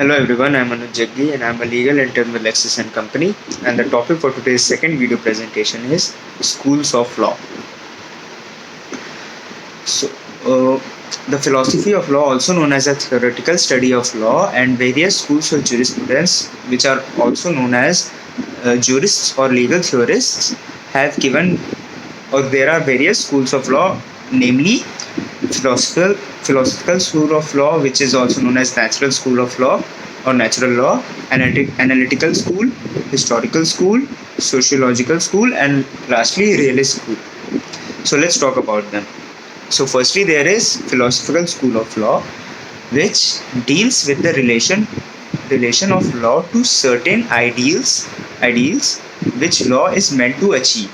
Hello everyone, I'm Anuj Jaggi and I'm a legal intern with Lexis and Company. And the topic for today's second video presentation is Schools of Law. So, uh, the philosophy of law, also known as a theoretical study of law, and various schools of jurisprudence, which are also known as jurists or legal theorists, have given, or there are various schools of law, namely philosophical school of law, which is also known as natural school of law or natural law, analytical school, historical school, sociological school, and lastly realist school. So let's talk about them. So firstly, there is philosophical school of law, which deals with the relation of law to certain ideals which law is meant to achieve.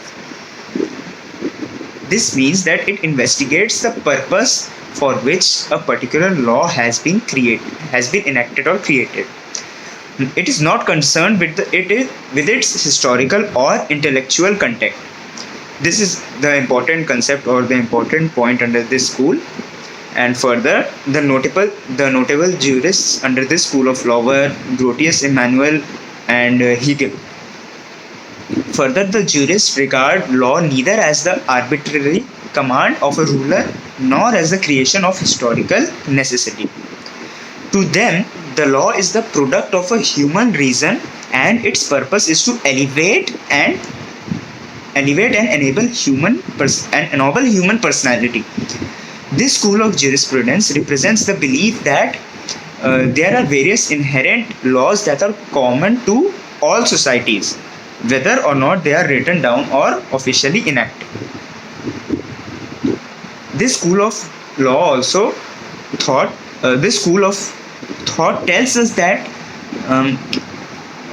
This means that it investigates the purpose for which a particular law has been enacted or created. It is not concerned with with its historical or intellectual content. This is the important concept or the important point under this school. And further, the notable jurists under this school of law were Grotius Emmanuel and Hegel. Further, the jurists regard law neither as the arbitrary command of a ruler nor as the creation of historical necessity. To them, the law is the product of a human reason, and its purpose is to elevate and enable ennoble human personality. This school of jurisprudence represents the belief that there are various inherent laws that are common to all societies, whether or not they are written down or officially enacted. This school of law also thought this school of thought tells us that um,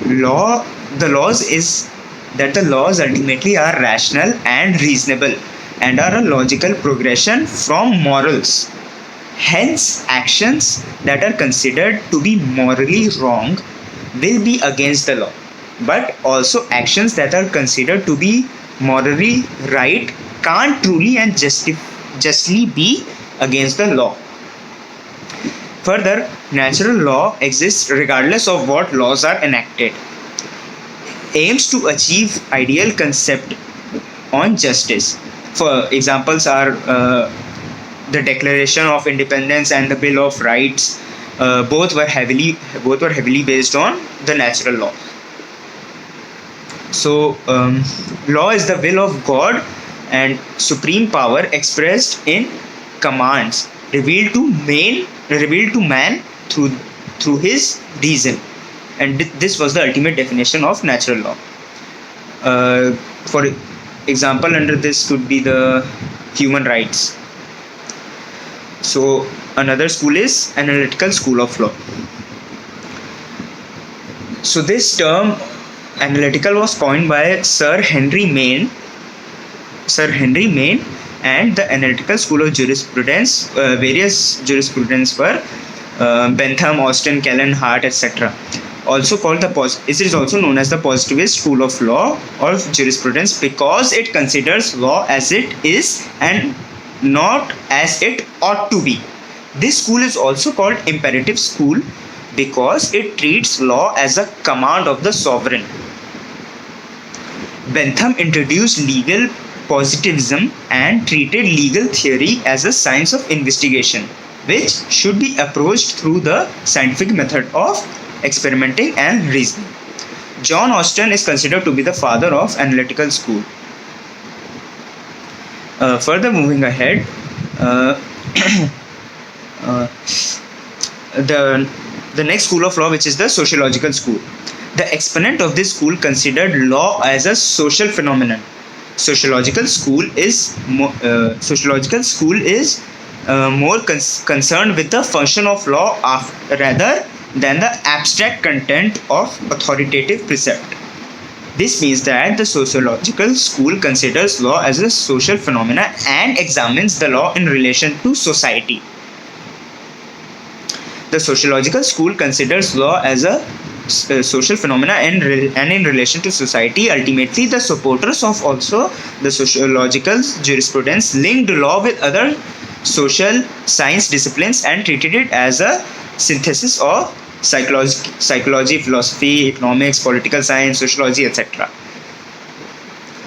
law the laws is that the laws ultimately are rational and reasonable and are a logical progression from morals. Hence, actions that are considered to be morally wrong will be against the law, but also actions that are considered to be morally right can't truly and justly be against the law. Further, natural law exists regardless of what laws are enacted, aims to achieve ideal concept on justice. For examples are the Declaration of Independence and the Bill of Rights. Both were heavily based on the natural law. So, law is the will of God and supreme power expressed in commands revealed to man through his reason. And this was the ultimate definition of natural law. For example, under this could be the human rights. So another school is analytical school of law. So this term analytical was coined by Sir Henry Maine, and the analytical school of jurisprudence. Various jurisprudence were Bentham, Austin, Callan, Hart, etc. Also called it is also known as the positivist school of law or jurisprudence because it considers law as it is and not as it ought to be. This school is also called imperative school because it treats law as a command of the sovereign. Bentham introduced legal positivism and treated legal theory as a science of investigation, which should be approached through the scientific method of experimenting and reasoning. John Austin is considered to be the father of analytical school. Further moving ahead, uh, the next school of law, which is the sociological school. The exponent of this school considered law as a social phenomenon. Sociological school is more concerned with the function of law rather than the abstract content of authoritative precept. This means that the sociological school considers law as a social phenomena and examines the law in relation to society. The sociological school considers law as a social phenomena and in relation to society. Ultimately, the supporters of also the sociological jurisprudence linked law with other social science disciplines and treated it as a synthesis of psychology, philosophy, economics, political science, sociology, etc.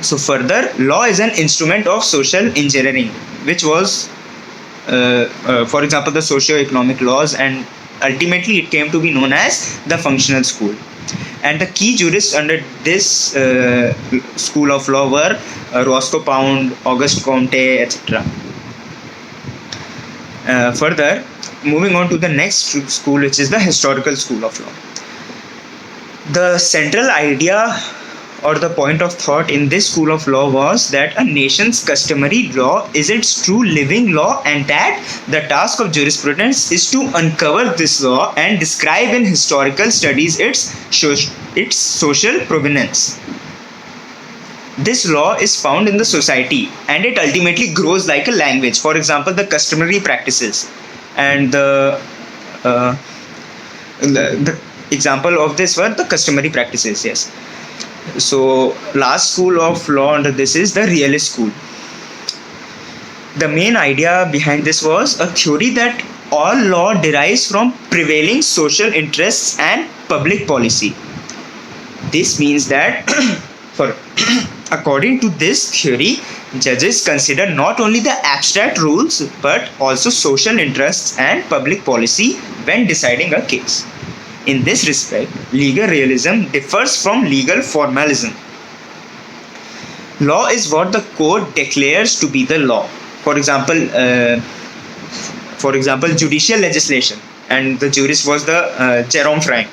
So further, law is an instrument of social engineering, which was, for example, the socio-economic laws, and ultimately it came to be known as the functional school. And the key jurists under this school of law were Roscoe Pound, Auguste Comte, etc. Further, moving on to the next school, which is the historical school of law. The central idea or the point of thought in this school of law was that a nation's customary law is its true living law, and that the task of jurisprudence is to uncover this law and describe in historical studies its social provenance. This law is found in the society and it ultimately grows like a language. For example, the customary practices, and the example of this were the customary practices, yes. So last school of law under this is the realist school. The main idea behind this was a theory that all law derives from prevailing social interests and public policy. This means that for according to this theory, judges consider not only the abstract rules but also social interests and public policy when deciding a case. In this respect, legal realism differs from legal formalism. Law is what the court declares to be the law. For example, judicial legislation, and the jurist was the Jerome Frank.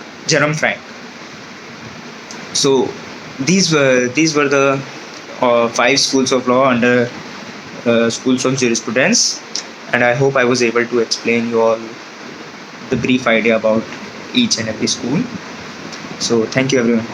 So these were the 5 schools of law under schools of jurisprudence, and I hope I was able to explain you all the brief idea about each and every school. So thank you everyone.